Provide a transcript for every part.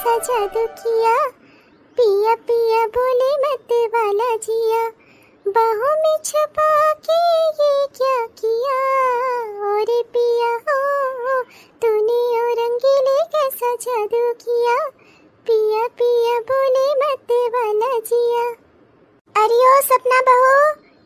कैसा जादू किया, पिया पिया बोले मत वाला जिया, बाहों में छुपा के ये क्या किया, ओरे पिया हो तूने ओ रंगीले कैसा जादू किया, पिया पिया बोले मत वाला जिया। अरे ओ सपना बहू,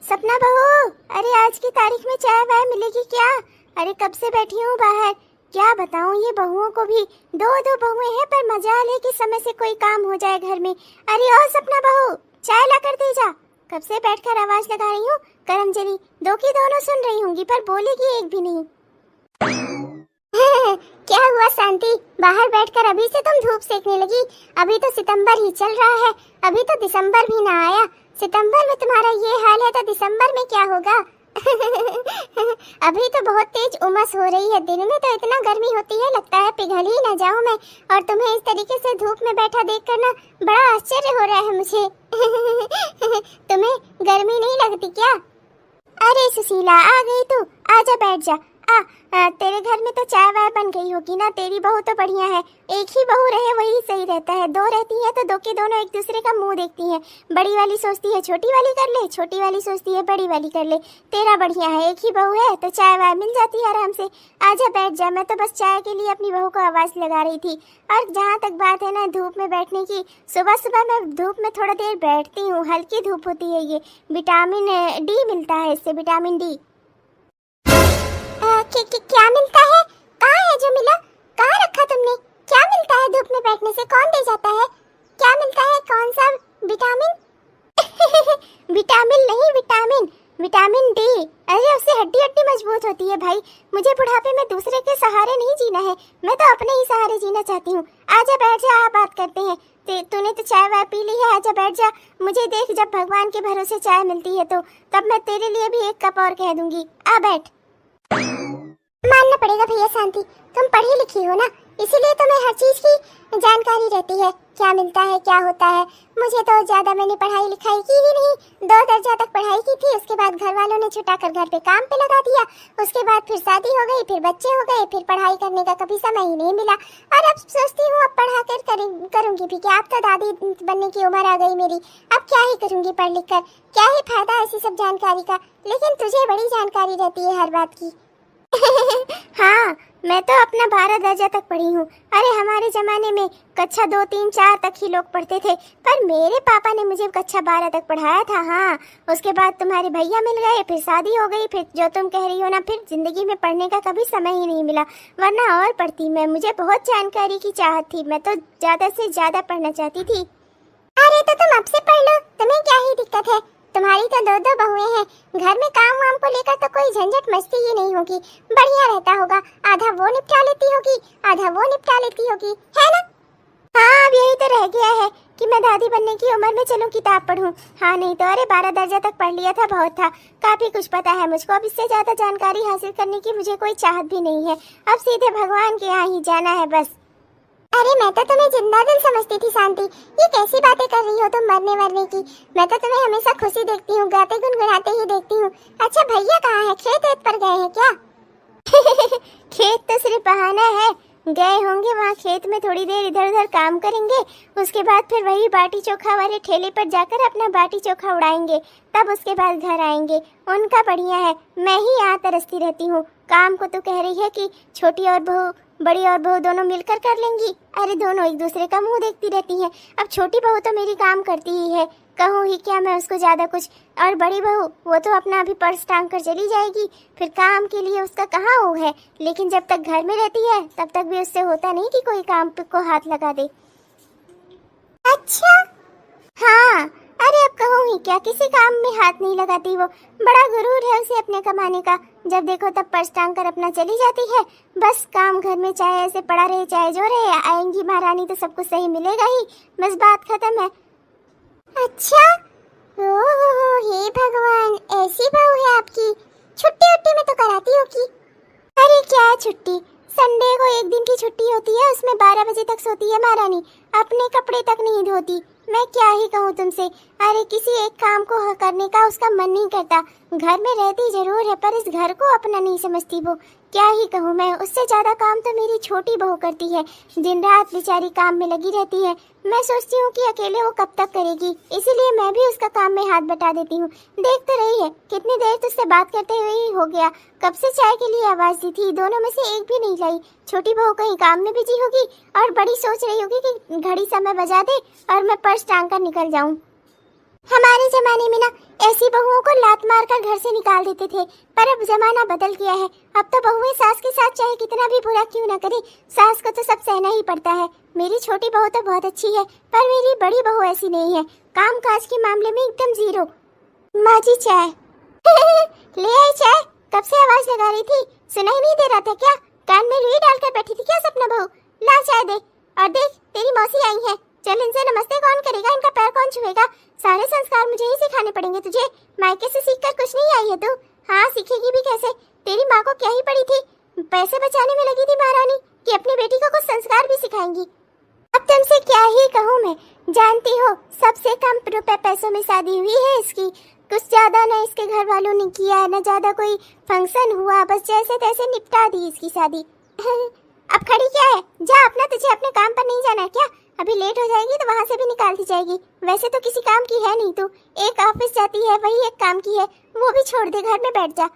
सपना बहू, अरे आज की तारीख में चाय वाय मिलेगी क्या? अरे कब से बैठी हूँ बाहर, क्या बताऊँ, ये बहुओं को भी दो दो बहुएं हैं पर मजाल है कि समय से कोई काम हो जाए घर में। अरे ओ सपना बहू, चाय ला कर दे जा। कब से बैठकर आवाज लगा रही हूँ, करमजली दो की दोनों सुन रही होंगी पर बोलेगी एक भी नहीं। क्या हुआ शांति, बाहर बैठकर अभी से तुम धूप सेकने लगी? अभी तो सितंबर ही चल रहा है, अभी तो दिसंबर भी ना आया। सितंबर में तुम्हारा ये हाल है तो दिसंबर में क्या होगा? अभी तो बहुत तेज उमस हो रही है, दिन में तो इतना गर्मी होती है लगता है पिघल ही ना जाऊं मैं। और तुम्हें इस तरीके से धूप में बैठा देखकर ना बड़ा आश्चर्य हो रहा है मुझे। तुम्हें गर्मी नहीं लगती क्या? अरे सुशीला आ गई तू, आजा बैठ जा। तेरे घर में तो चाय वाय बन गई होगी ना, तेरी बहू तो बढ़िया है। एक ही बहू रहे वही सही रहता है, दो रहती है तो दो की दोनों एक दूसरे का मुंह देखती हैं। बड़ी वाली सोचती है छोटी वाली कर ले, छोटी वाली सोचती है बड़ी वाली कर ले। तेरा बढ़िया है, एक ही बहू है तो चाय वाय मिल जाती है आराम से। आजा बैठ जा, मैं तो बस चाय के लिए अपनी बहू को आवाज लगा रही थी। और जहाँ तक बात है ना धूप में बैठने की, सुबह सुबह मैं धूप में थोड़ा देर बैठती हूँ, हल्की धूप होती है, ये विटामिन डी मिलता है इससे, विटामिन डी। क्या मिलता है? कहाँ है जो मिला? कहाँ रखा तुमने? क्या मिलता है धूप में बैठने से, कौन दे जाता है? क्या मिलता है, कौन सा विटामिन? विटामिन नहीं, विटामिन, विटामिन डी। अरे उससे हड्डी हड्डी मजबूत होती है भाई। मुझे बुढ़ापे में दूसरे के सहारे नहीं जीना है, मैं तो अपने ही सहारे जीना चाहती हूँ। आजा बैठ जा, आप बात करते हैं। तूने तो चाय वाय पी ली है, आजा बैठ जा। मुझे देख, जब भगवान के भरोसे चाय मिलती है तो तब मैं तेरे लिए भी एक कप और कह दूंगी। आ बैठ। मानना पड़ेगा भैया शांति, तुम पढ़ी लिखी हो ना, इसीलिए तुम्हें हर चीज की जानकारी रहती है, क्या मिलता है क्या होता है। मुझे तो ज्यादा मैंने पढ़ाई लिखाई की ही नहीं, 2 दर्जा तक पढ़ाई की थी, उसके बाद घर वालों ने छुटाकर घर पे काम पे लगा दिया। उसके बाद फिर शादी हो गई, फिर बच्चे हो गए, फिर पढ़ाई करने का कभी समय ही नहीं मिला। और अब सोचती हूँ अब पढ़ा कर करूंगी भी क्या, अब तो दादी बनने की उम्र आ गई मेरी, अब क्या ही करूंगी पढ़ लिख कर, क्या ही फायदा ऐसी सब जानकारी का। लेकिन तुझे बड़ी जानकारी रहती है हर बात की। हाँ, मैं तो अपना 12 दर्जा तक पढ़ी हूँ। अरे हमारे जमाने में कक्षा 2, 3, 4 तक ही लोग पढ़ते थे, पर मेरे पापा ने मुझे कक्षा 12 तक पढ़ाया था। हाँ, उसके बाद तुम्हारे भैया मिल गए, फिर शादी हो गई, फिर जो तुम कह रही हो ना, फिर जिंदगी में पढ़ने का कभी समय ही नहीं मिला, वरना और पढ़ती मैं। मुझे बहुत जानकारी की चाहत थी, मैं तो ज्यादा से ज्यादा पढ़ना चाहती थी। अरे तो तुम अब से पढ़ लो, तुम्हें क्या ही दिक्कत है? तुम्हारी तो 2 बहुएं हैं, घर में काम वाम को लेकर तो कोई झंझट मस्ती ही नहीं होगी, बढ़िया रहता होगा। आधा वो निपटा लेती होगी, आधा वो निपटा लेती होगी, है ना? हाँ, अब यही तो रह गया है कि मैं दादी बनने की उम्र में चलूं किताब पढूं। हाँ नहीं तो अरे 12 दर्जा तक पढ़ लिया था, बहुत था, काफी कुछ पता है मुझको। अब इससे ज्यादा जानकारी हासिल करने की मुझे कोई चाहत भी नहीं है, अब सीधे भगवान के यहाँ ही जाना है बस। अरे मैं तो तुम्हें जिंदा दिल समझती थी शांति, ये कैसी बातें कर रही हो तुम मरने मरने की? मैं तो तुम्हें हमेशा खुशी देखती हूँ, गाते गुनगुनाते ही देखती हूँ। अच्छा भैया कहाँ है, खेत वेत पर गए हैं क्या? खेत तो सिर्फ बहाना है, गए होंगे वहाँ खेत में थोड़ी देर इधर उधर काम करेंगे, उसके बाद फिर वही बाटी चोखा वाले ठेले पर जाकर अपना बाटी चोखा उड़ाएंगे, तब उसके बाद घर आएंगे। उनका बढ़िया है, मैं ही यहाँ तरसती रहती हूँ। काम को तो कह रही है कि छोटी और बहू, बड़ी और बहू दोनों मिलकर कर लेंगी। अरे दोनों एक दूसरे का मुंह देखती रहती हैं। अब छोटी बहू तो मेरी काम करती ही है, कहूँ ही क्या मैं उसको ज्यादा कुछ। और बड़ी बहू वो तो अपना अभी पर्स टांग कर चली जाएगी, फिर काम के लिए उसका कहाँ वो है। लेकिन जब तक घर में रहती है तब तक भी उससे होता नहीं कि कोई काम को हाथ लगा दे। अच्छा हाँ, अरे अब कहूँ ही क्या, किसी काम में हाथ नहीं लगाती वो, बड़ा गुरूर है उसे अपने कमाने का। जब देखो तब पर्स टांग कर अपना चली जाती है, बस काम घर में चाहे ऐसे पड़ा रहे चाहे जो रहे, आएंगी महारानी तो सब कुछ सही मिलेगा ही, बस बात खत्म है। अच्छा, ओह हे भगवान, ऐसी बहू है आपकी। छुट्टी उट्टी में तो कराती होगी। अरे क्या छुट्टी, संडे को एक दिन की छुट्टी होती है, उसमें 12 बजे तक सोती है महारानी, अपने कपड़े तक नहीं धोती। मैं क्या ही कहूँ तुमसे, अरे किसी एक काम को करने का उसका मन नहीं करता। घर में रहती जरूर है पर इस घर को अपना नहीं समझती वो। क्या ही कहूँ मैं, उससे ज्यादा काम तो मेरी छोटी बहू करती है। दिन रात बेचारी काम में लगी रहती है। मैं सोचती हूँ कि अकेले वो कब तक करेगी, इसीलिए मैं भी उसका काम में हाथ बटा देती हूँ। देख तो रही है कितनी देर तुझसे बात करते हुए ही हो गया, कब से चाय के लिए आवाज दी थी, दोनों में से एक भी नहीं लाई। छोटी बहू कहीं काम में बिजी होगी और बड़ी सोच रही होगी कि घड़ी समय बजा दे और मैं पर्स टांग कर निकल जाऊं। हमारे जमाने में ना ऐसी बहुओं को लात मार कर घर से निकाल देते थे, पर अब जमाना बदल गया है। अब तो बहुएं सास के साथ चाहे कितना भी बुरा क्यों ना करे, सास को तो सब सहना ही पड़ता है। मेरी छोटी बहू तो बहुत अच्छी है, पर मेरी बड़ी बहू ऐसी नहीं है, काम काज के मामले में एकदम जीरो। माँ जी चाय ले आई चाय, कब से आवाज लगा रही थी, सुनाई नहीं दे रहा था क्या? कान में रुई डालकर बैठी थी क्या सपना बहू? ला चाय दे। और देख तेरी मौसी आई है, चल इनसे नमस्ते कौन करेगा, इनका पैर कौन छुएगा? सारे संस्कार मुझे ही सिखाने पड़ेंगे तुझे। मायके से सीखकर कुछ नहीं आई है तू। हाँ सीखेगी भी कैसे, तेरी माँ को क्या ही पड़ी थी, पैसे बचाने में लगी थी महारानी कि अपनी बेटी को कुछ संस्कार भी सिखाएंगी। अब तुमसे क्या ही कहूँ मैं, जानती हो सबसे कम रुपए पैसों में शादी हुई है इसकी। कुछ ज्यादा न इसके घर वालों ने किया, न ज्यादा कोई फंक्शन हुआ, बस जैसे तैसे निपटा दी इसकी शादी। अब खड़ी क्या है, जा अपना, तुझे अपने काम पर नहीं जाना क्या? अभी लेट हो जाएगी तो वहाँ से भी निकाल दी जाएगी। वैसे तो किसी काम की है नहीं तू, एक ऑफिस जाती है वही एक काम की है, वो भी छोड़ दे, घर में बैठ जा।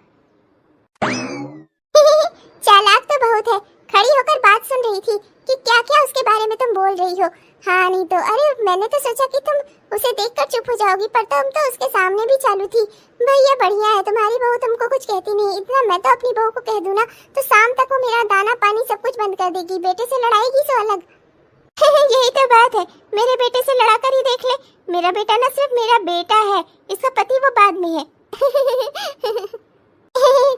चालाक तो बहुत है, खड़ी होकर बात सुन रही थी कि क्या क्या उसके बारे में तुम बोल रही हो। हाँ नहीं तो, अरे मैंने तो सोचा कि तुम उसे देखकर चुप हो जाओगी, पर तुम तो उसके सामने भी चालू थी। भैया बढ़िया है तुम्हारी बहू, तुमको कुछ कहती नहीं। इतना मैं तो अपनी बहू को कह दूं ना तो शाम तक वो मेरा दाना पानी सब कुछ बंद कर देगी, बेटे से लड़ाएगी सो अलग। यही तो बात है, मेरे बेटे से लड़ा कर ही देख ले। मेरा बेटा ना सिर्फ मेरा बेटा है, इसका पति वो बाद में है।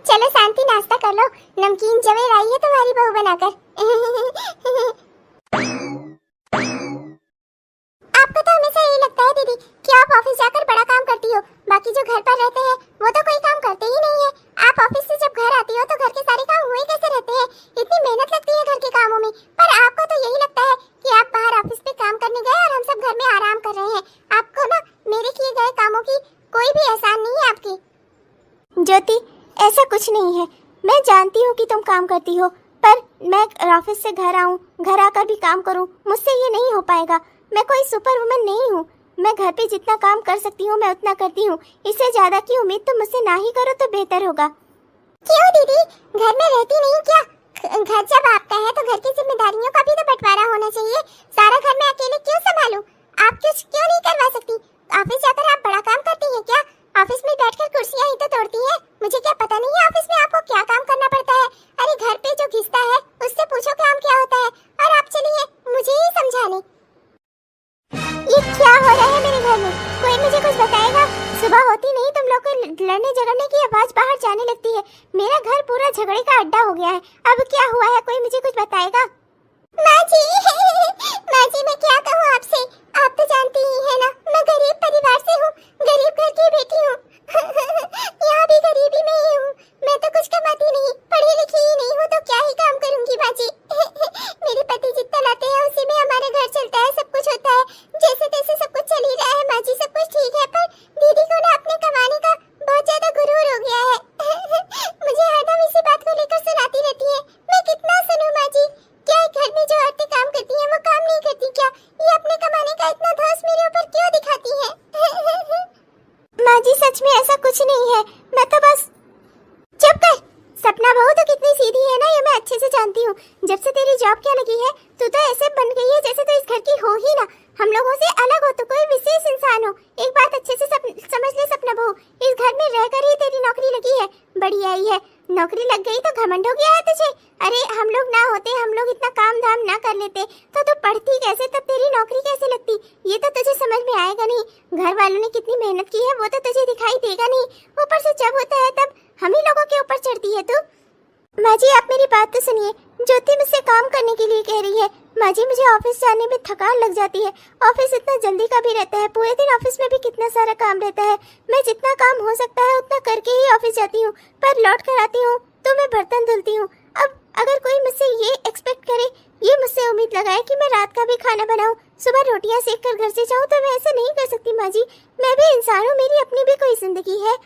चलो शांति, नाश्ता कर लो, नमकीन जवेर आई है तुम्हारी बहू बनाकर। आपको तो हमेशा यही लगता है दीदी कि आप ऑफिस जाकर बड़ा काम करती हो, बाकी जो घर पर रहते हैं वो तो कोई काम करते ही नहीं है। आप ऑफिस से जब घर आती हो तो घर के सारे काम हुए कैसे रहते हैं? इतनी मेहनत लगती है घर के कामों में, पर आपको तो यही लगता है कि आप बाहर ऑफिस पे काम करने गए और हम सब घर में आराम कर रहे हैं। आपको ना मेरे किए गए कामों की कोई भी एहसान नहीं है आपकी। ज्योति ऐसा कुछ नहीं है, मैं जानती हूँ कि तुम काम करती हो, पर मैं ऑफिस से घर आऊँ, घर आकर भी काम करूँ, मुझसे ये नहीं हो पाएगा। मैं कोई सुपर वुमन नहीं हूँ, मैं घर पे जितना काम कर सकती हूँ मैं उतना करती हूँ, इससे ज्यादा की उम्मीद तुम मुझसे ना ही करो तो बेहतर होगा। क्यों दीदी, घर में रहती नहीं क्या? घर जब आपका है तो घर की जिम्मेदारियों का भी तो बंटवारा होना चाहिए। सारा घर में अकेले क्यों संभालूं? आप कुछ क्यों नहीं करवा सकती? ऑफिस जाकर आप बड़ा काम करती हैं क्या? ऑफिस में बैठकर कुर्सियां ही तो तोड़ती हैं। मुझे क्या पता नहीं है ऑफिस में आपको क्या काम करना पड़ता है? अरे घर पे जो घिसता है उससे पूछो काम क्या होता है, और आप चलिए मुझे ही समझाने। ये क्या हो रहा है मेरे घर में, कोई मुझे कुछ बताएगा? सुबह होती नहीं तुम लोग को लड़ने झगड़ने की आवाज बाहर जाने लगती है। मेरा घर पूरा झगड़े का अड्डा हो गया है, अब क्या हुआ है, कोई मुझे कुछ बताएगा? माँ जी मैं क्या कहूँ आपसे, आप तो जानती ही है ना मैं गरीब परिवार से हूँ, गरीब घर की बेटी हूँ। यहाँ भी गरीबी में ही हूँ, मैं तो कुछ कमाती नहीं, पढ़ी लिखी ही नहीं हूँ, तो क्या ही काम करूँगी माँ जी। मेरे पति जितना लाते हैं उसी में हमारा घर चलता है, सब कुछ होता है, जैसे तैसे सब कुछ चल ही रहा है माँ जी, सब कुछ ठीक है। पर दीदी को ना अपने कमाने का बहुत ज्यादा गुरूर हो गया है। मुझे हरदम इसी बात को लेकर सुनाती रहती है, मैं कितना सुनूं माँ जी? क्या घर में जो औरतें काम करती हैं वो काम नहीं करती क्या? ये अपने कमाने का इतना धौंस मेरे ऊपर क्यों दिखाती है? माँ जी सच में ऐसा कुछ नहीं है, मैं तो बस। चुप कर, सपना बहू तो कितनी सीधी है ना, ये मैं अच्छे से जानती हूँ। जब से तेरी जॉब क्या लगी है तू तो ऐसे बन गई है जैसे तो इस घर की हो ही ना, हम लोगों से अलग हो, तो कोई विशेष इंसान हो। एक बात अच्छे से समझ ले सपना बहू, इस घर में रहकर ही तेरी नौकरी लगी है, बढ़िया ही है। नौकरी लग गई तो घमंड हो गया है तुझे? अरे हम लोग ना होते, हम लोग इतना काम धाम ना कर लेते तो तू पढ़ती कैसे, तब तेरी नौकरी कैसे लगती? ये तो तुझे समझ में आएगा नहीं। घर वालों ने कितनी मेहनत की है वो तो तुझे दिखाई देगा नहीं, ऊपर से जब होता है तब हम ही लोगों के ऊपर चढ़ती है तू। माँ जी आप मेरी बात तो सुनिए, ज्योति मुझसे काम करने के लिए कह रही है। माँ जी मुझे ऑफिस जाने में थकान लग जाती है, ऑफिस इतना जल्दी का भी रहता है, पूरे दिन ऑफिस में भी कितना सारा काम रहता है, मैं जितना काम हो सकता है उतना करके ही ऑफिस जाती हूँ, पर लौट कर आती हूँ तो मैं बर्तन धुलती हूँ। अब अगर कोई मुझसे ये एक्सपेक्ट करे, ये मुझसे उम्मीद लगाए कि मैं रात का भी खाना बनाऊँ, सुबह रोटियाँ सेक कर घर से जाऊँ, तो मैं ऐसे नहीं कर सकती माँ जी। मैं भी इंसान हूँ, मेरी अपनी भी कोई जिंदगी है।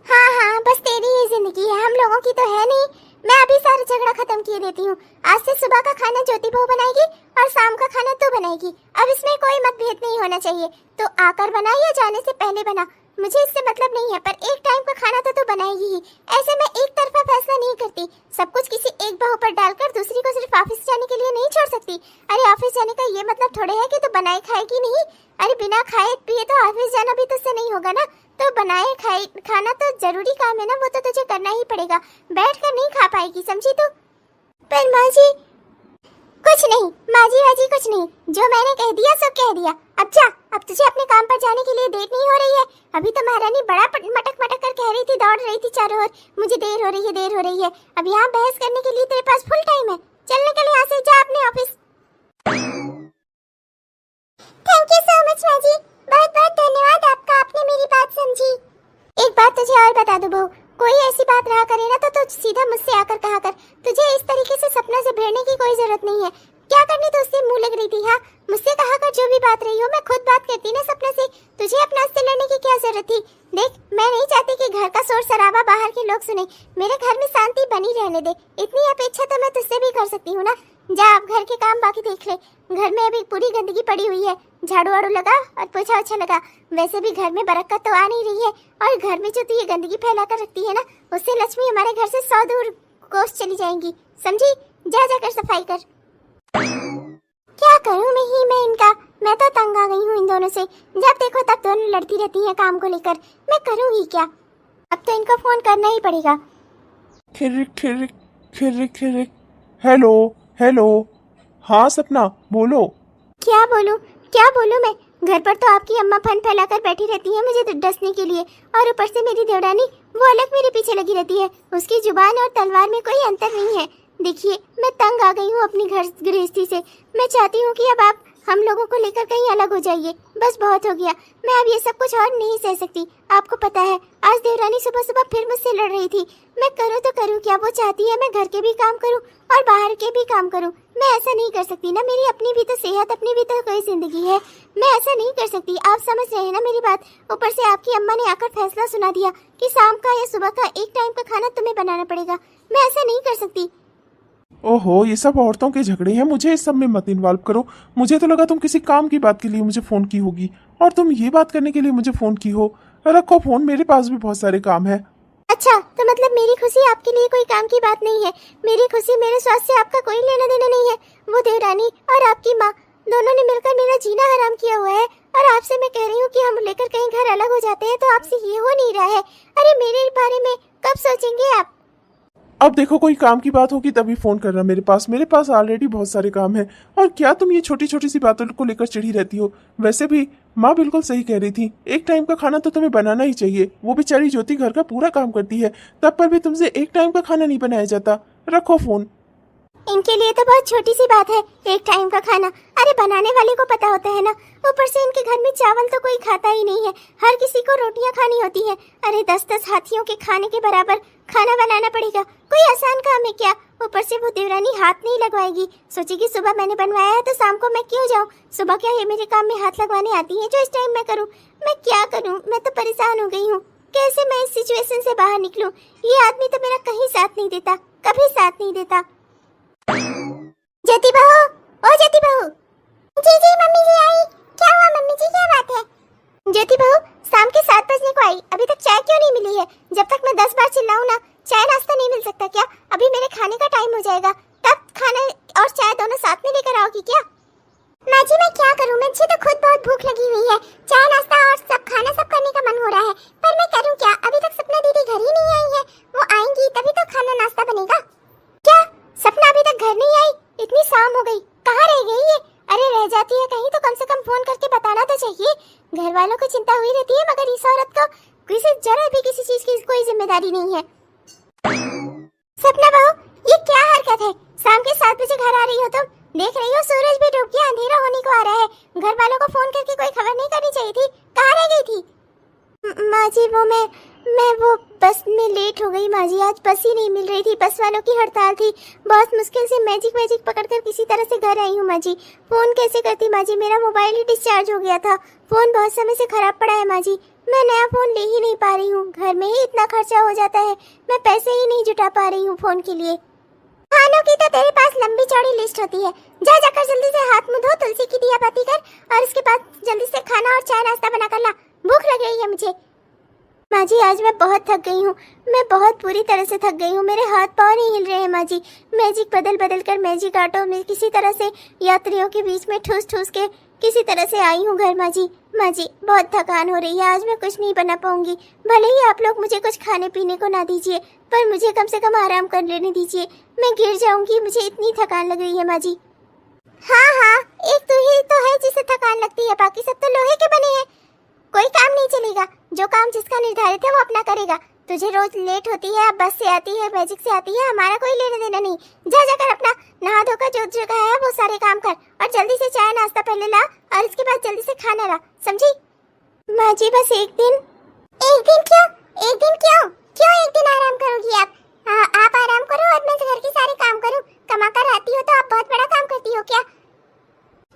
हाँ हाँ बस तेरी ही जिंदगी है, हम लोगों की तो है नहीं। मैं अभी सारा झगड़ा खत्म किए देती हूँ। आज से सुबह का खाना ज्योति बहू बनाएगी और शाम का खाना तू बनाएगी। अब इसमें कोई मतभेद नहीं होना चाहिए। तो आकर बना या जाने से पहले बना, मुझे इससे मतलब नहीं है, पर एक टाइम का खाना तो तू बनाएगी ही। ऐसे मैं एक तरफा फैसला नहीं करती। सब कुछ किसी एक बहू पर डालकर दूसरी को सिर्फ ऑफिस जाने के लिए नहीं छोड़ सकती। अरे ऑफिस जाने का ये मतलब थोड़े है कि तू बनाए खाएगी नहीं। अरे बिना खाए पिए तो ऑफिस जाना भी तुझसे नहीं होगा ना। तो बनाए खाए खाना तो जरूरी काम है ना, वो तो तुझे करना ही पड़ेगा। बैठ कर नहीं खा पाएगी, समझी तू? पर माँ जी कुछ नहीं, माजी वाजी कुछ नहीं, जो मैंने कह दिया सो कह दिया। अब जा, अब तुझे अपने काम पर जाने के लिए देर नहीं हो रही है। अभी तो महारानी बड़ा मटक मटक कर कह रही थी, दौड़ रही थी चारों ओर, मुझे देर हो रही है, देर हो रही है। अब यहाँ बहस करने के लिए तेरे पास फुल टाइम है। चल निकल यहाँ से, जा अपने office. Thank you so much माजी, बहुत बहुत धन्यवाद आपका, आपने मेरी बात समझी। एक बात तुझे और बता दूं बहू, कोई ऐसी बात रहा करे ना तो तू सीधा मुझसे आकर कहा कर। तुझे इस तरीके से सपना से भिड़ने की कोई जरूरत नहीं है। क्या करनी तो उससे मुंह लग रही थी? हाँ, मुझसे कहा कर जो भी बात रही हो, मैं खुद बात करती ना सपना से। तुझे अपना से लड़ने की क्या जरूरत थी? देख, मैं नहीं चाहती कि घर का शोर शराबा बाहर के लोग सुने। मेरे घर में शांति बनी रहने दे, इतनी अपेक्षा तो मैं तुझसे भी कर सकती हूँ ना। जा, अब घर के काम बाकी देख ले। घर में अभी पूरी गंदगी पड़ी हुई है, झाड़ू वाड़ू लगा और पोछा ओछा लगा। वैसे भी घर में बरकत तो आ नहीं रही है, और घर में जो तू ये गंदगी फैला कर रखती है ना, उससे लक्ष्मी हमारे घर से 100 दूर कोस चली जाएंगी, समझी? जा जाकर सफाई कर। क्या करूं मैं इनका, मैं तो तंग आ गई हूँ इन दोनों से। जब देखो तब दोनों लड़ती रहती हैं काम को लेकर, मैं करूँ ही क्या? अब तो इनको फोन करना ही पड़ेगा। खिरिक खिरिक खिरिक खिरिक। हेलो हेलो, हाँ सपना बोलो। क्या बोलूं मैं? घर पर तो आपकी अम्मा फन फैलाकर बैठी रहती है मुझे डसने के लिए, और ऊपर से मेरी देवरानी वो अलग मेरे पीछे लगी रहती है। उसकी जुबान और तलवार में कोई अंतर नहीं है। देखिए, मैं तंग आ गई हूँ अपनी घर गृहस्थी से। मैं चाहती हूँ कि अब आप हम लोगों को लेकर कहीं अलग हो जाइए। बस बहुत हो गया, मैं अब ये सब कुछ और नहीं सह सकती। आपको पता है, आज देवरानी सुबह सुबह फिर मुझसे लड़ रही थी। मैं करूँ तो करूँ क्या? वो चाहती है मैं घर के भी काम करूँ और बाहर के भी काम करूँ। मैं ऐसा नहीं कर सकती ना, मेरी अपनी भी तो सेहत, अपनी भी तो कोई जिंदगी है। मैं ऐसा नहीं कर सकती, आप समझ रहे हैं ना मेरी बात? ऊपर से आपकी अम्मा ने आकर फैसला सुना दिया कि शाम का या सुबह का एक टाइम का खाना तुम्हें बनाना पड़ेगा। मैं ऐसा नहीं कर सकती। ओहो, ये सब औरतों के झगड़े हैं, मुझे इस सब में मत इन्वॉल्व करो। मुझे तो लगा तुम किसी काम की बात के लिए मुझे फोन की होगी, और तुम ये बात करने के लिए मुझे फोन की हो। रखो फोन, मेरे पास भी बहुत सारे काम है। अच्छा, तो मतलब मेरी खुशी आपके लिए कोई काम की बात नहीं है? मेरी खुशी, मेरे स्वास्थ्य से आपका कोई लेना देना नहीं है। वो देवरानी और आपकी माँ दोनों ने मिलकर मेरा जीना हराम किया हुआ है, और आपसे मैं कह रही हूँ कि हम लेकर कहीं घर अलग हो जाते हैं, तो आपसे ये हो नहीं रहा है। अरे मेरे बारे में कब सोचेंगे आप? अब देखो, कोई काम की बात होगी तभी फोन करना। मेरे पास ऑलरेडी बहुत सारे काम है। और क्या तुम ये छोटी छोटी सी बातों को लेकर चिढ़ी रहती हो? वैसे भी माँ बिल्कुल सही कह रही थी, एक टाइम का खाना तो तुम्हें बनाना ही चाहिए। वो बेचारी ज्योति घर का पूरा काम करती है, तब पर भी तुमसे एक टाइम का खाना नहीं बनाया जाता। रखो फोन। इनके लिए तो बहुत छोटी सी बात है एक टाइम का खाना। अरे बनाने वाले को पता होता है ना। ऊपर से इनके घर में चावल तो कोई खाता ही नहीं है, हर किसी को रोटियां खानी होती है। अरे 10-10 हाथियों के खाने के बराबर खाना बनाना पड़ेगा, कोई आसान काम है क्या? ऊपर से वो देवरानी हाथ नहीं लगवाएगी, सोचेगी सुबह मैंने बनवाया है तो शाम को मैं क्यों जाऊँ? सुबह क्या ये मेरे काम में हाथ लगवाने आती है जो इस टाइम मैं करूँ? मैं क्या करूँ? मैं तो परेशान हो गई हूँ। कैसे मैं इस सिचुएशन से बाहर निकलूं? ये आदमी तो मेरा कहीं साथ नहीं देता, कभी साथ नहीं देता। ज्योति बहू, ओ ज्योति बहू। जी जी मम्मी जी आई। क्या हुआ मम्मी जी, क्या बात है? ज्योति बहू, शाम के 7 बजने को आई, अभी तक चाय क्यों नहीं मिली है? जब तक मैं 10 बार चिल्लाऊं ना, चाय नाश्ता नहीं मिल सकता क्या? अभी मेरे खाने का टाइम हो जाएगा, तब खाना और चाय दोनों साथ में लेकर आओगी क्या? माँ जी मैं क्या करूँ, मुझे तो खुद बहुत भूख लगी हुई है। चाय नाश्ता और सब खाना सब करने का मन हो रहा है, पर मैं करूँ क्या? अभी तक सपना दीदी घर ही नहीं आई है। वो आएंगी तभी तो खाना नाश्ता बनेगा। क्या सपना अभी तक घर नहीं आई? इतनी शाम हो गई, कहाँ रह गई ये? अरे रह जाती है कहीं तो कम से कम फोन करके बताना तो चाहिए। घर वालों को चिंता हुई रहती है, मगर इस औरत को किसी जरा भी किसी चीज की कोई जिम्मेदारी नहीं है। सपना बहू, ये क्या हरकत है? शाम के 7 बजे घर आ रही हो तुम? देख रही हो सूरज भी डूब गया, अंधेरा होने को आ रहा है। घर वालों को फोन करके कोई खबर नहीं करनी चाहिए थी? कहाँ रह गई थी? माँ जी मैं वो बस में लेट हो गई माँ जी। आज बस ही नहीं मिल रही थी, बस वालों की हड़ताल थी। बहुत मुश्किल से मैजिक पकड़कर किसी तरह से घर आई हूँ माँ जी। फोन कैसे करती माँ जी, मेरा मोबाइल ही डिस्चार्ज हो गया था। फोन बहुत समय से खराब पड़ा है माँ जी। मैं नया फोन ले ही नहीं पा रही हूँ, घर में ही इतना खर्चा हो जाता है, मैं पैसे ही नहीं जुटा पा रही हूँ फोन के लिए। खानों की तो तेरे पास लंबी चौड़ी लिस्ट होती है। जा जाकर जल्दी से हाथ मुंह धो, तुलसी की दिया बाती कर और उसके बाद जल्दी से खाना और चाय नाश्ता बना कर ला, भूख लग रही है मुझे। माँ जी आज मैं बहुत थक गई हूँ, मैं बहुत बुरी तरह से थक गई हूँ। मेरे हाथ पाँव नहीं हिल रहे हैं माँ जी। मैजिक बदल कर मैजिक आटो में किसी तरह से यात्रियों के बीच में ठूस के किसी तरह से आई हूँ घर माँ जी। माँ जी बहुत थकान हो रही है, आज मैं कुछ नहीं बना पाऊंगी। भले ही आप लोग मुझे कुछ खाने पीने को ना दीजिए, पर मुझे कम से कम आराम कर लेने दीजिए। मैं गिर जाऊंगी, मुझे इतनी थकान लग रही है माँ जी। हाँ एक तू ही तो है जिसे थकान लगती है, बाकी सब तो लोहे के बने हैं। कोई काम नहीं चलेगा, जो काम जिसका निर्धारित है वो अपना करेगा। तुझे रोज लेट होती है, अब बस से आती है, मैजिक से आती है, हमारा कोई लेना देना नहीं। जा जाकर अपना नहा धोकर जो जगह है वो सारे काम कर और जल्दी से चाय नाश्ता पहले ला और इसके बाद जल्दी से खाना ला, समझी? माँ जी बस एक दिन क्यों? क्यों एक दिन आराम करोगी आप? आप आराम करो और मैं घर के सारे काम करूं। कमा कर आती हो तो आप बहुत बड़ा काम करती हो क्या?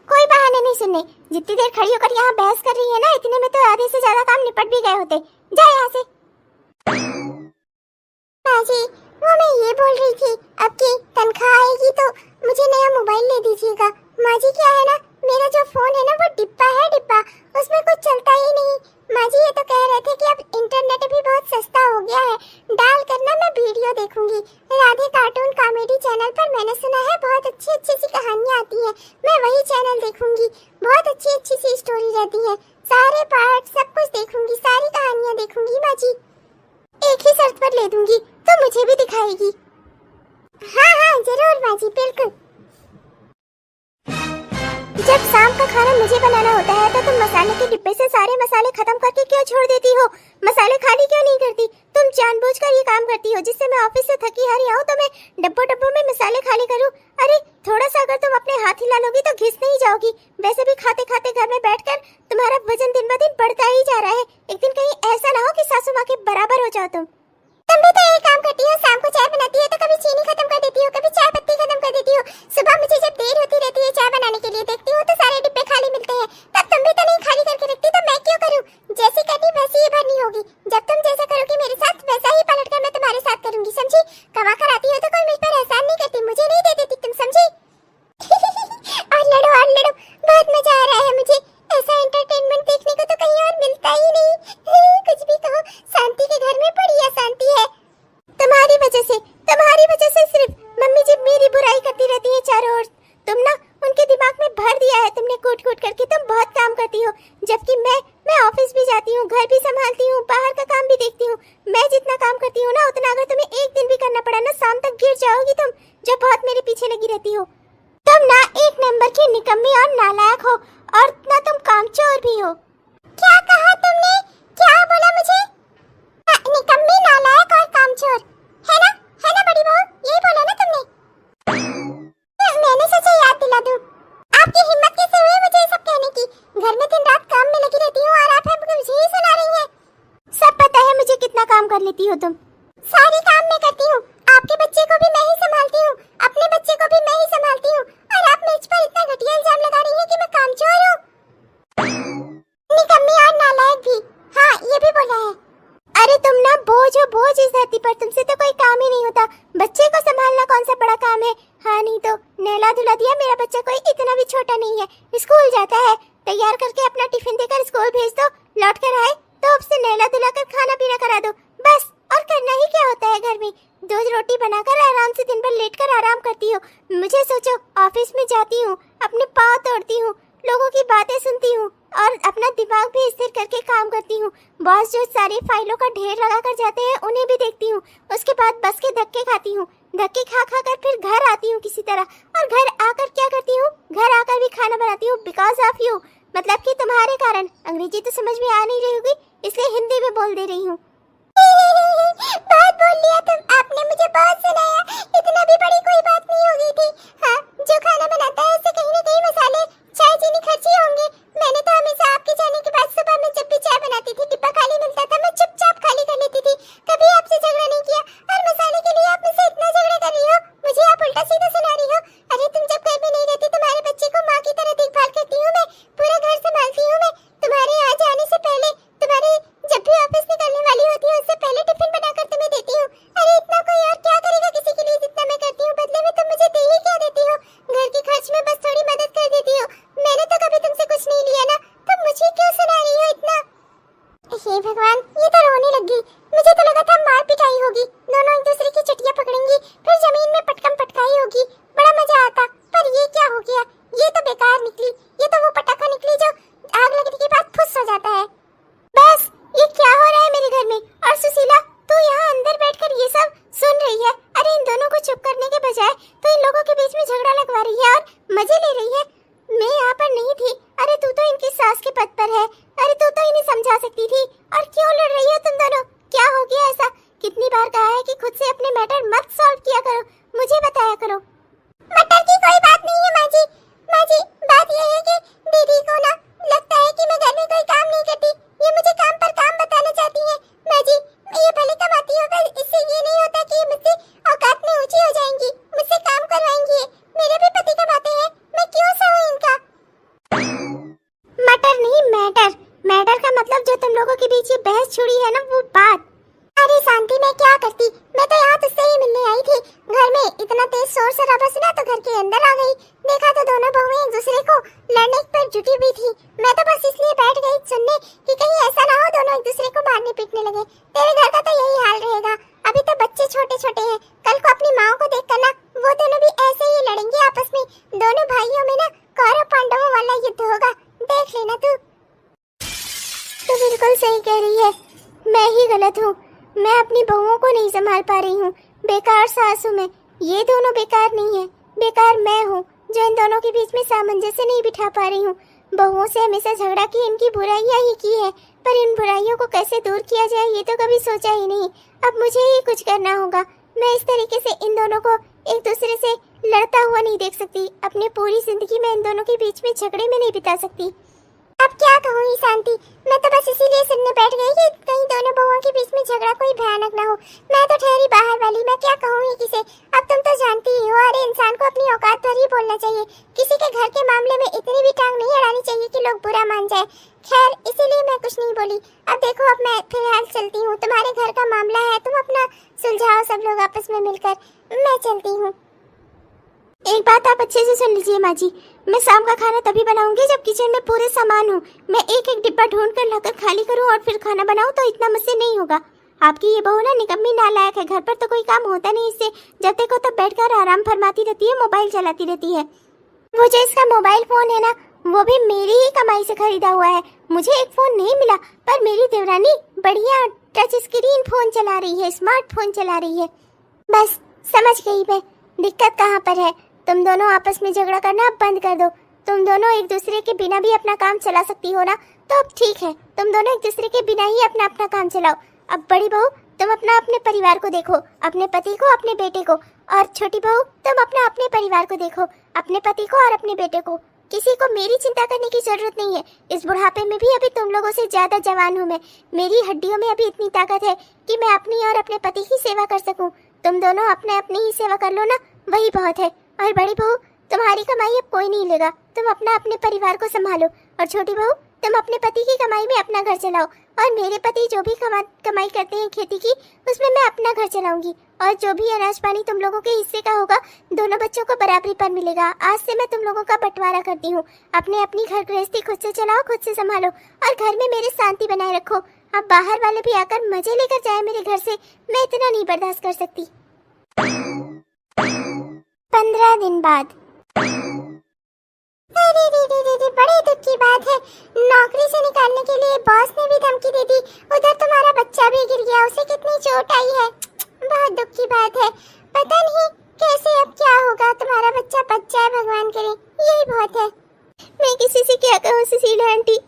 कोई बहाने नहीं सुनने। जितनी देर खड़ी होकर यहाँ बहस कर रही है ना, इतने में तो आधे से ज्यादा काम निपट भी गए होते। जा यहाँ से। माँ जी वो मैं ये बोल रही थी, अब की तनख्वाह आएगी तो मुझे नया मोबाइल ले दीजिएगा। माँ जी क्या है ना, मेरा जो फोन है ना वो डिब्बा, उसमें कुछ चलता ही नहीं। माँ जी ये तो कह रहे थे कि अब इंटरनेट भी बहुत सस्ता हो गया है, डाल करना मैं वीडियो देखूंगी। राधे कार्टून कॉमेडी चैनल पर मैंने सुना है बहुत अच्छी सी कहानियाँ आती हैं, मैं वही चैनल देखूंगी। बहुत अच्छी सी स्टोरी रहती है, सारे पार्ट सब कुछ देखूंगी, सारी कहानियाँ देखूंगी माँ जी। एक ही शर्त पर ले दूंगी तो मुझे भी दिखाएगी। हाँ जरूर माँ जी, बिल्कुल। जब शाम का खाना मुझे बनाना होता है तो तुम मसाले के डिब्बे से सारे मसाले खत्म करके क्यों छोड़ देती हो? मसाले खाली क्यों नहीं करती? तुम जानबूझकर ये काम करती हो जिससे मैं ऑफिस से थकी हारी आऊँ तो मैं डब्बों में मसाले खाली करूँ। अरे थोड़ा सा अगर तुम अपने हाथ हिला लोगी तो घिस नहीं जाओगी। वैसे भी खाते खाते घर में बैठकर तुम्हारा वजन दिन ब दिन बढ़ता ही जा रहा है। एक दिन कहीं ऐसा ना हो कि सासू माँ के बराबर हो जाओ तुम। तुम भी तो यही काम करती हो, शाम को चाय बनाती हो तो कभी चीनी खत्म कर देती हो, कभी चाय पत्ती खत्म कर देती हो। सुबह मुझे जब देर होती रहती है चाय बनाने के लिए देखती हूँ तो सारे डिब्बे खाली मिलते हैं, तब तुम भी तो नहीं खाली करके रखती, तो मैं क्यों करूँ? जैसी करनी वैसी ही भरनी होगी। जब तुम जैसा करोगी मेरे साथ वैसा ही पलट कर मैं तुम्हारे साथ करूंगी, समझी? कमा कर आती हो तो कोई मुझ पर एहसान नहीं करती, मुझे नहीं दे देती तुम, समझी? और लड़ो, बहुत मजा आ रहा है मुझे। ऐसा एंटरटेनमेंट देखने को तो कहीं और मिलता ही नहीं। कुछ भी कहो, शांति के घर में बड़ी अशांति है। तुम्हारी वजह से सिर्फ मम्मी जी मेरी बुराई करती रहती है चारों ओर। तुम ना उनके दिमाग में भर दिया है तुमने कूट करके। तुम बहुत काम करती हो, जबकि मैं ऑफिस भी जाती हूँ, घर भी संभालती हूँ, बाहर का काम भी देखती हूँ। मैं जितना काम करती हूँ ना उतना अगर तुम्हें एक दिन भी करना पड़ा ना, शाम तक गिर जाओगी तुम, जो बहुत मेरे पीछे लगी रहती हो। तुम ना एक नंबर की निकम्मी और नालायक हो और ना तुम कामचोर भी हो। क्या कहा तुमने? क्या बोला मुझे? निकम्मी, नालायक और कामचोर, है ना बड़ी बहू? यही बोला ना तुमने? मैंने सोचा याद दिला दूं। आपकी हिम्मत कैसे हुई मुझे ये सब कहने की? घर में दिन रात काम में लगी रहती हूँ और आप मुझे ही सुना रही हैं। सब पता है मुझे कितना काम कर लेती हो तुम। सारी काम मैं करती हूँ, आपके बच्चे को भी मैं ही संभालती हूँ, अपने बच्चे को भी मैं ही संभालती हूँ, और आप मुझ पर इतना घटिया इल्जाम लगा रही हैं कि मैं कामचोर हूँ। निकम्मी और नालायक भी, हाँ ये भी बोला है। अरे तुम ना बोझ इस धरती पर, तुमसे तो कोई काम ही नहीं होता। बच्चे को संभालना कौन सा बड़ा काम है? हाँ नहीं तो नहला धुला दिया, मेरा बच्चा कोई इतना भी छोटा नहीं है, स्कूल जाता है, तैयार करके अपना टिफिन देकर स्कूल भेज दो, लौट कर आए तो उससे नहला धुला कर खाना पीना करा दो, बस। और करना ही क्या होता है घर में? दूध रोटी बनाकर आराम से दिन भर लेट कर आराम करती हो। मुझे सोचो, ऑफिस में जाती हूँ, अपने पाँव तोड़ती हूँ, लोगों की बातें सुनती हूँ और अपना दिमाग भी स्थिर करके काम करती हूँ। बॉस जो सारी फाइलों का ढेर लगा कर जाते हैं उन्हें भी देखती हूँ। उसके बाद बस के धक्के खाती हूँ, धक्के खा कर फिर घर आती हूँ किसी तरह, और घर आकर क्या करती हूँ? घर आकर भी खाना बनाती हूँ, बिकॉज ऑफ यू, मतलब कि तुम्हारे कारण। अंग्रेजी तो समझ में आ नहीं रही होगी, इसलिए हिंदी में बोल दे रही हूँ। बहुत बोल लिया तुम, आपने मुझे बहुत सुनाया, इतना भी बड़ी कोई बात नहीं हो गई थी। हाँ, जो खाना बनाता है उससे कहीं ना कहीं मसाले चाय चीनी खर्चे होंगे। मैंने तो हमेशा आपके जाने के बाद सुबह में जब भी चाय बनाती थी डिब्बा खाली मिलता मजे ले रही है। मैं यहाँ पर नहीं थी। अरे तू तो इनकी सास के पद पर है। अरे तू तो इन्हें समझा सकती थी। और क्यों लड़ रही हो तुम दोनों? क्या हो गया ऐसा? कितनी बार कहा है कि खुद से अपने मैटर मत सॉल्व किया करो, मुझे बताया करो। मटर की कोई बात नहीं है माँ जी। माँ जी, बात यह है कि दीदी को ना लगता है कि मैं घर में कोई काम नहीं करती। ये मुझे काम पर काम बताना चाहती है। माँ जी, ये भले कमाती होगा, इससे ये नहीं होता कि मुझसे औकात में ऊंची हो जाएंगी, मुझसे काम करवाएंगी। मेरे भी पति कमाते हैं, मैं क्यों सहूं इनका? मटर नहीं, मैटर। मैटर का मतलब जो तुम लोगों के बीच ये बहस छुड़ी है ना, वो बात। अरे शांति, मैं क्या करती? मैं तो यहाँ तुझसे ही मिलने आई थी। घर में इतना तेज शोर शराबा सुना तो घर के अंदर आ गई। देखा तो दोनों बहुएं एक दूसरे को लड़ने पर जुटी हुई थी। मैं तो बस इसलिए बैठ गई सुनने कि कहीं ऐसा ना हो दोनों एक दूसरे को मारने पीटने लगे। तेरे घर का तो यही हाल रहेगा। अभी तो बच्चे छोटे छोटे हैं, कल को अपनी माँ को देख कर ना वो दोनों भी ऐसे ही लड़ेंगे आपस में। दोनों भाइयों में ना कौरव पांडवों वाला युद्ध होगा, देख लेना तू। तो बिल्कुल सही कह रही है, मैं ही गलत हूँ। मैं अपनी बहुओं को नहीं संभाल पा रही हूँ। बेकार सासू में, ये दोनों बेकार नहीं है, बेकार मैं हूँ जो इन दोनों के बीच में सामंजस्य नहीं बिठा पा रही हूँ। बहुओं से हमेशा झगड़ा की, इनकी बुराइयां ही की है, पर इन बुराइयों को कैसे दूर किया जाए ये तो कभी सोचा ही नहीं। अब मुझे ही कुछ करना होगा। मैं इस तरीके से इन दोनों को एक दूसरे से लड़ता हुआ नहीं देख सकती। अपनी पूरी जिंदगी में इन दोनों के बीच में झगड़े में नहीं बिता सकती। अब क्या कहूँ शांति, मैं तो बस इसीलिए सुनने बैठ गई कि कहीं दोनों बहुओं के बीच में झगड़ा कोई भयानक ना हो। मैं तो ठहरी बाहर वाली, मैं क्या कहूँ किसे। अब तुम तो जानती ही हो, अरे इंसान को अपनी औकात पर ही बोलना चाहिए। किसी के घर के मामले में इतनी भी टांग नहीं अड़ानी चाहिए कि लोग बुरा मान जाए। खैर, इसीलिए मैं कुछ नहीं बोली। अब देखो, अब मैं फिलहाल चलती हूँ। तुम्हारे घर का मामला है, तुम अपना सुलझाओ सब लोग आपस में मिलकर। मैं चलती हूँ। एक बात आप अच्छे से सुन लीजिए माँ जी, मैं शाम का खाना तभी बनाऊंगी जब किचन में पूरे सामान हो। मैं एक एक डिब्बा ढूंढ कर लाकर खाली करूं और फिर खाना बनाऊं तो इतना मुझसे नहीं होगा। आपकी ये बहू ना निकम्मी नालायक है। घर पर तो कोई काम होता नहीं इससे। जब देखो तब बैठकर आराम फरमाती रहती है, मोबाइल चलाती रहती है। वो जो इसका मोबाइल फोन है ना, वो भी मेरी ही कमाई से खरीदा हुआ है। मुझे एक फोन नहीं मिला, पर मेरी देवरानी बढ़िया टच स्क्रीन फोन चला रही है, स्मार्टफोन चला रही है। बस समझ गई मैं दिक्कत कहाँ पर है। तुम दोनों आपस में झगड़ा करना अब बंद कर दो। तुम दोनों एक दूसरे के बिना भी अपना काम चला सकती हो ना, तो अब ठीक है। तुम दोनों एक दूसरे के बिना ही अपना अपना काम चलाओ। अब बड़ी बहू, तुम अपना अपने परिवार को देखो, अपने पति को, अपने बेटे को। और छोटी बहू, तुम अपना अपने परिवार को देखो, अपने पति को और अपने बेटे को। किसी को मेरी चिंता करने की जरूरत नहीं है। इस बुढ़ापे में भी अभी तुम लोगों से ज्यादा जवान हूँ मैं। मेरी हड्डियों में अभी इतनी ताकत है कि मैं अपनी और अपने पति की सेवा कर सकूं। तुम दोनों अपने अपनी ही सेवा कर लो ना, वही बहुत है। और बड़ी बहू, तुम्हारी कमाई अब कोई नहीं लेगा, तुम अपना अपने परिवार को संभालो। और छोटी बहू, तुम अपने पति की कमाई में अपना घर चलाओ। और मेरे पति जो भी कमाई करते हैं खेती की, उसमें मैं अपना घर चलाऊंगी। और जो भी अनाज पानी तुम लोगों के हिस्से का होगा, दोनों बच्चों को बराबरी पर मिलेगा। आज से मैं तुम लोगों का बंटवारा करती हूँ। अपने अपनी घर गृहस्थी खुद से चलाओ, खुद से संभालो और घर में मेरे शांति बनाए रखो। अब बाहर वाले भी आकर मजे लेकर जाए मेरे घर से, मैं इतना नहीं बर्दाश्त कर सकती। 15 दिन बाद। अरे बड़े दुख की बात है। नौकरी से निकालने के लिए बॉस ने भी धमकी दे दी। उधर तुम्हारा बच्चा भी गिर गया, उसे कितनी चोट आई है। बहुत दुख की बात है। पता नहीं कैसे अब क्या होगा। तुम्हारा बच्चा बच जाए, भगवान करे, यही बहुत है। मैं किसी से क्या कहूँ सुशीला आंटी,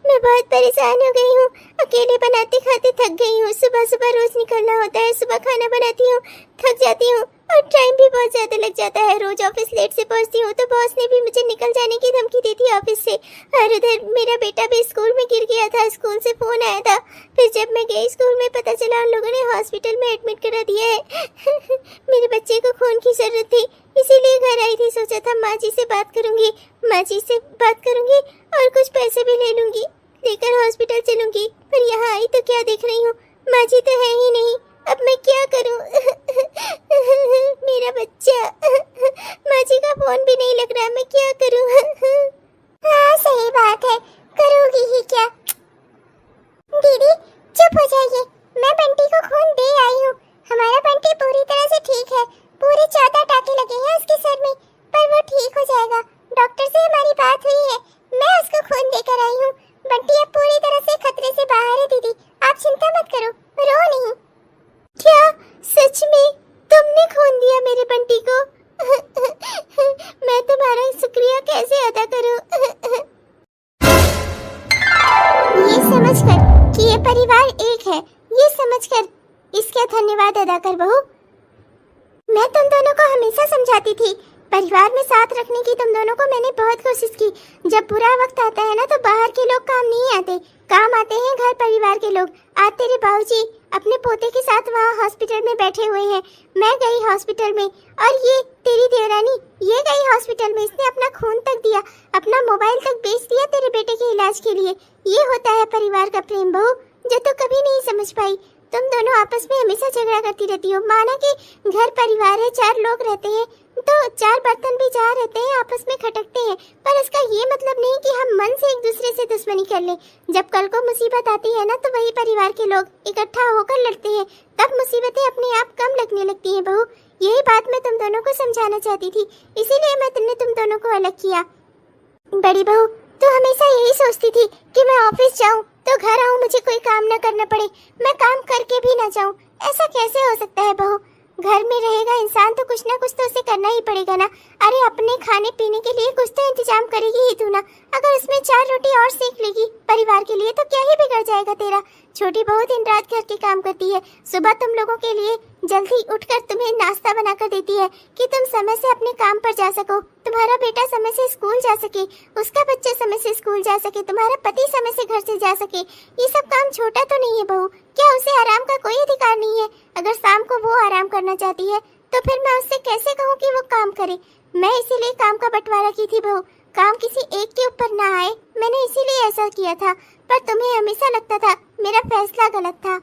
मैं बहुत परेशान हो गई हूँ। अकेले बनाते खाते थक गई हूँ। सुबह सुबह रोज निकलना होता है, सुबह खाना बनाती हूँ, थक जाती हूँ और टाइम भी बहुत ज्यादा लग जाता है। रोज ऑफिस लेट से पहुँचती हूँ तो बॉस ने भी मुझे निकल जाने की धमकी दी थी ऑफिस से। और उधर मेरा बेटा भी स्कूल में गिर गया था, स्कूल से फोन आया था। फिर जब मैं गई स्कूल में, पता चला उन लोगों ने हॉस्पिटल में एडमिट करा दिया है। मेरे बच्चे को खून की जरूरत थी, इसीलिए घर आई थी। सोचा था माँ जी से बात करूंगी, माँ जी से बात करूंगी और कुछ पैसे भी ले लूंगी, लेकर हॉस्पिटल चलूंगी। पर यहाँ आई तो क्या देख रही हूँ, माँ जी तो है ही नहीं। अब मैं क्या करूं? मेरा बच्चा, माँ जी का फोन भी नहीं लग रहा, मैं क्या करूं? हाँ सही बात है, करोगी ही क्या? दीदी चुप हो जाइए, मैं बंटी को खून दे आई हूँ। हमारा बंटी पूरी तरह से ठीक है। पूरे 14 टाके लगे हैं उसके सर में, पर वो ठीक हो जाएगा। डॉक्टर से हमारी बात हुई है, मैं उसको खून देकर आई हूँ। बंटी अब पूरी तरह से खतरे से बाहर है। दीदी आप चिंता मत करो, रो नहीं। क्या सच में तुमने खून दिया मेरे बंटी को? मैं तुम्हारा शुक्रिया कैसे अदा करूं? ये समझकर कि ये परिवार एक है, ये समझकर इसका धन्यवाद अदा कर बहू। मैं तुम दोनों को हमेशा समझाती थी, परिवार में साथ रखने की तुम दोनों को मैंने बहुत कोशिश की। जब बुरा वक्त आता है ना तो बाहर के लोग काम नहीं आते, काम आते हैं घर परिवार के लोग। आज तेरे बाबूजी अपने पोते के साथ वहाँ हॉस्पिटल में बैठे हुए हैं, मैं गई हॉस्पिटल में, और ये तेरी देवरानी ये गई हॉस्पिटल में, इसने अपना खून तक दिया, अपना मोबाइल तक बेच दिया तेरे बेटे के इलाज के लिए। ये होता है परिवार का प्रेम बहू, जो तू कभी नहीं समझ पाई। तुम दोनों आपस में हमेशा झगड़ा करती रहती हो। माना कि घर परिवार है, 4 लोग रहते हैं तो 4 बर्तन भी जहाँ रहते हैं आपस में खटकते हैं, पर इसका ये मतलब नहीं कि हम मन से एक दूसरे से दुश्मनी कर लें। जब कल को मुसीबत आती है ना तो वही परिवार के लोग इकट्ठा होकर लड़ते हैं, तब मुसीबतें अपने आप कम लगने लगती हैं बहू। यही बात मैं तुम दोनों को समझाना चाहती थी, इसीलिए मैंने तुम दोनों को अलग किया। बड़ी बहू, तो हमेशा यही सोचती थी कि मैं ऑफिस जाऊं तो घर आऊं, मुझे कोई काम न करना पड़े, मैं काम करके भी ना जाऊं। ऐसा कैसे हो सकता है बहू? घर में रहेगा इंसान तो कुछ ना कुछ तो उसे करना ही पड़ेगा ना। अरे अपने खाने पीने के लिए कुछ तो इंतजाम करेगी ही तू ना। अगर उसमें 4 रोटी और सेक लेगी परिवार के लिए तो क्या ही बिगड़ जाएगा तेरा। छोटी बहू दिन रात घर के काम करती है, सुबह तुम लोगों के लिए जल्दी उठकर तुम्हें नाश्ता बनाकर देती है कि तुम समय से अपने काम पर जा सको, तुम्हारा बेटा समय से स्कूल जा सके, उसका बच्चा समय से स्कूल जा सके, तुम्हारा पति समय से घर से जा सके। ये सब काम छोटा तो नहीं है बहू, क्या उसे आराम का कोई अधिकार नहीं है? अगर शाम को वो आराम करना चाहती है तो फिर मैं उससे कैसे कहूँ कि वो काम करे? मैं इसीलिए काम का बंटवारा की थी बहू, काम किसी एक के ऊपर ना आए, मैंने इसीलिए ऐसा किया था। पर तुम्हें हमेशा लगता था मेरा फैसला गलत था।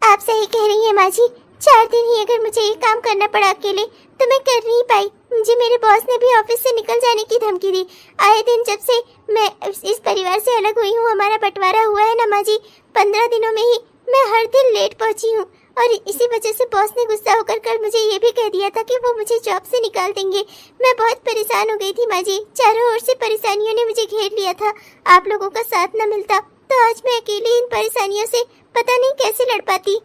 आप सही कह रही हैं माँ जी, 4 दिन ही अगर मुझे ये काम करना पड़ा अकेले तो मैं कर नहीं पाई। मुझे मेरे बॉस ने भी ऑफिस से निकल जाने की धमकी दी। आए दिन जब से मैं इस परिवार से अलग हुई हूँ, हमारा बंटवारा हुआ है ना माँ जी, 15 दिनों में ही मैं हर दिन लेट पहुँची हूँ, और इसी वजह से बॉस ने गुस्सा होकर कल मुझे ये भी कह दिया था कि वो मुझे जॉब से निकाल देंगे। मैं बहुत परेशान हो गई थी माँ जी, चारों ओर से परेशानियों ने मुझे घेर लिया था। आप लोगों का साथ न मिलता तो आज मैं अकेली इन परेशानियों से पता नहीं कैसे लड़ पाती।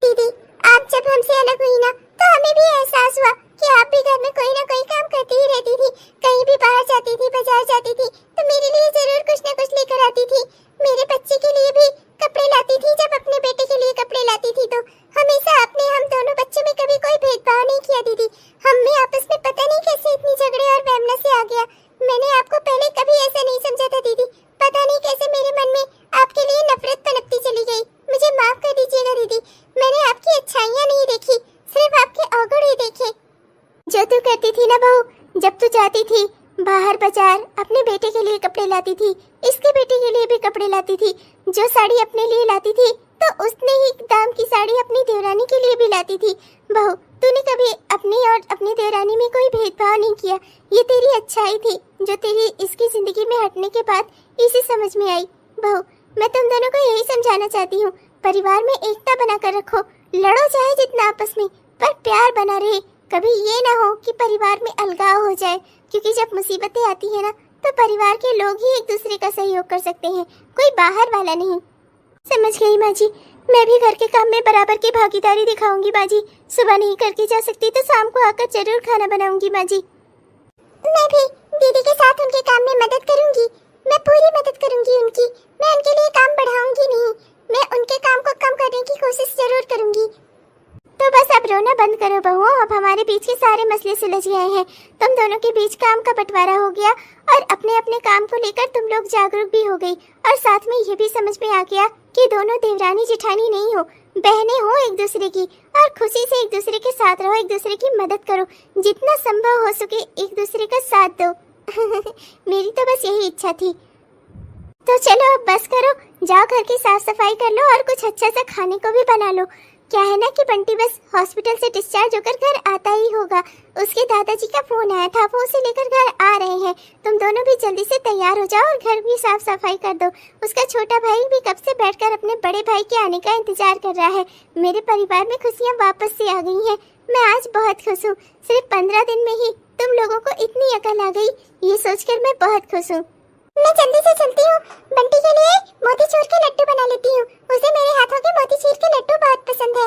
दीदी, आप जब हमसे अलग हुई ना तो हमें भी एहसास हुआ कि आप भी घर में कोई ना कोई काम करती ही रहती थी। कहीं भी बाहर जाती थी, बाजार जाती थी तो मेरे लिए जरूर कुछ न कुछ लेकर आती थी। मेरे बच्चे के लिए भी कपड़े लाती थी, जब अपने बेटे के लिए कपड़े लाती थी तो हमेशा आपने हम दोनों बच्चों में कभी कोई भेदभाव नहीं किया दीदी। हम में आपस में पता नहीं कैसे इतनी झगड़े और वैमनस्य आ गया। मैंने आपको पहले कभी ऐसा नहीं समझा था दीदी, पता नहीं कैसे मेरे मन में आपके लिए नफरत पनपती चली गई। मुझे माफ कर दीजिएगा दीदी, मैंने आपकी अच्छाइयाँ नहीं देखी, सिर्फ आपके अवगुण ही देखे। जो तू करती थी ना बहू, जब तू जाती थी बाहर बाजार, अपने बेटे के लिए कपड़े लाती थी, इसके बेटे के लिए भी कपड़े लाती थी, जो साड़ी अपने लिए लाती थी तो उतने ही दाम की साड़ी अपनी देवरानी के लिए भी लाती थी। बहू, तूने कभी अपनी और अपनी देवरानी में कोई भेदभाव नहीं किया। ये तेरी अच्छाई थी जो तेरी इसकी जिंदगी में हटने के बाद इसे समझ में आई। बहू, मैं तुम दोनों को यही समझाना चाहती हूँ, परिवार में एकता बनाकर रखो, लड़ो चाहे जितना आपस में, पर प्यार बना रहे। कभी ये ना हो कि परिवार में अलगाव हो जाए, क्योंकि जब मुसीबतें आती है ना तो परिवार के लोग ही एक दूसरे का सहयोग कर सकते हैं, कोई बाहर वाला नहीं। समझ गई माँ जी, मैं भी घर के काम में बराबर की भागीदारी दिखाऊंगी माँ जी। सुबह नहीं करके जा सकती तो शाम को आकर जरूर खाना बनाऊंगी माँ जी। मैं भी दीदी के साथ उनके काम में मदद करूंगी, मैं पूरी मदद करूंगी उनकी। मैं उनके लिए काम बढ़ाऊंगी नहीं, मैं उनके काम को कम करने की कोशिश जरूर करूंगी। तो बस अब रोना बंद करो बहू, अब हमारे बीच के सारे मसले सुलझ गए हैं। तुम दोनों के बीच काम का बंटवारा हो गया और अपने अपने काम को लेकर तुम लोग जागरूक भी हो गई, और साथ में ये भी समझ में आ गया कि दोनों देवरानी जेठानी नहीं हो, बहनें हो एक दूसरे की, और खुशी से एक दूसरे के साथ रहो, एक दूसरे की मदद करो, जितना संभव हो सके एक दूसरे का साथ दो। मेरी तो बस यही इच्छा थी। तो चलो अब बस करो, जाओ घर की साफ सफाई कर लो और कुछ अच्छा सा खाने को भी बना लो। क्या है ना कि बंटी बस हॉस्पिटल से डिस्चार्ज होकर घर आता ही होगा, उसके दादाजी का फोन आया था, वो उसे लेकर घर आ रहे हैं। तुम दोनों भी जल्दी से तैयार हो जाओ और घर भी साफ सफाई कर दो। उसका छोटा भाई भी कब से बैठकर अपने बड़े भाई के आने का इंतजार कर रहा है। मेरे परिवार में खुशियाँ वापस से आ गई हैं, मैं आज बहुत खुश हूँ। सिर्फ 15 दिन में ही तुम लोगों को इतनी अकल आ गई, ये सोचकर मैं बहुत खुश हूँ। मैं जल्दी से चलती हूँ, बंटी के लिए मोतीचूर के लड्डू बना लेती हूँ, उसे मेरे हाथों के मोतीचूर के लड्डू बहुत पसंद है।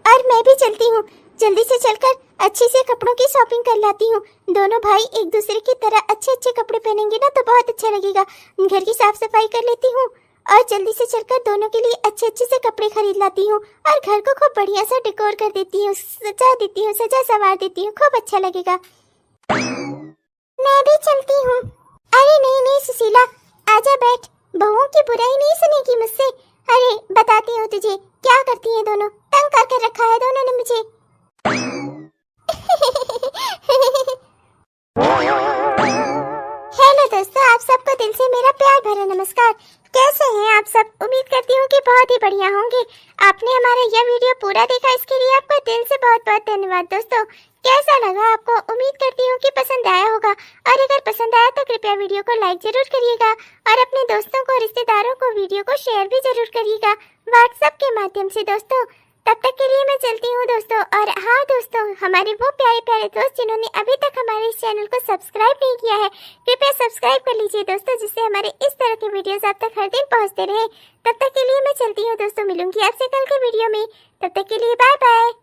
और मैं भी चलती हूँ, जल्दी से चलकर अच्छी से कपड़ों की शॉपिंग कर लाती हूँ। दोनों भाई एक दूसरे की तरह अच्छे अच्छे कपड़े पहनेंगे ना तो बहुत अच्छा लगेगा। घर की साफ सफाई कर लेती हूँ और जल्दी से चलकर दोनों के लिए अच्छे अच्छे से कपड़े खरीद लाती हूँ और घर को खूब बढ़िया सा डेकोर कर देती हूँ, सजा देती हूँ, सजा सवार देती हूँ, खूब अच्छा लगेगा। मैं भी चलती हूँ। अरे नहीं नहीं सुशीला, आजा बैठ, बहुओं की बुराई नहीं सुनेगी मुझसे। अरे बताती हूँ तुझे, क्या करती हैं दोनों, तंग करके रखा है दोनों ने मुझे। हेलो दोस्तों, आप सबको दिल से मेरा प्यार भरा नमस्कार। कैसे हैं आप सब? उम्मीद करती हूँ कि बहुत ही बढ़िया होंगे। आपने हमारा यह वीडियो पूरा देखा, इसके लिए आपका दिल से बहुत बहुत धन्यवाद। दोस्तों कैसा लगा आपको? उम्मीद करती हूँ कि पसंद आया होगा, और अगर पसंद आया तो कृपया वीडियो को लाइक जरूर करिएगा और अपने दोस्तों को, रिश्तेदारों को वीडियो को शेयर भी जरूर करिएगा व्हाट्सएप के माध्यम से। दोस्तों तब तक के लिए मैं चलती हूँ दोस्तों। और हाँ दोस्तों, हमारे वो प्यारे प्यारे दोस्त जिन्होंने अभी तक हमारे इस चैनल को सब्सक्राइब नहीं किया है, कृपया सब्सक्राइब कर लीजिए दोस्तों, जिससे हमारे इस तरह के वीडियोस आप तक हर दिन पहुँचते रहे। तब तक के लिए मैं चलती हूँ दोस्तों, मिलूंगी आपसे कल के वीडियो में। तब तक के लिए बाय बाय।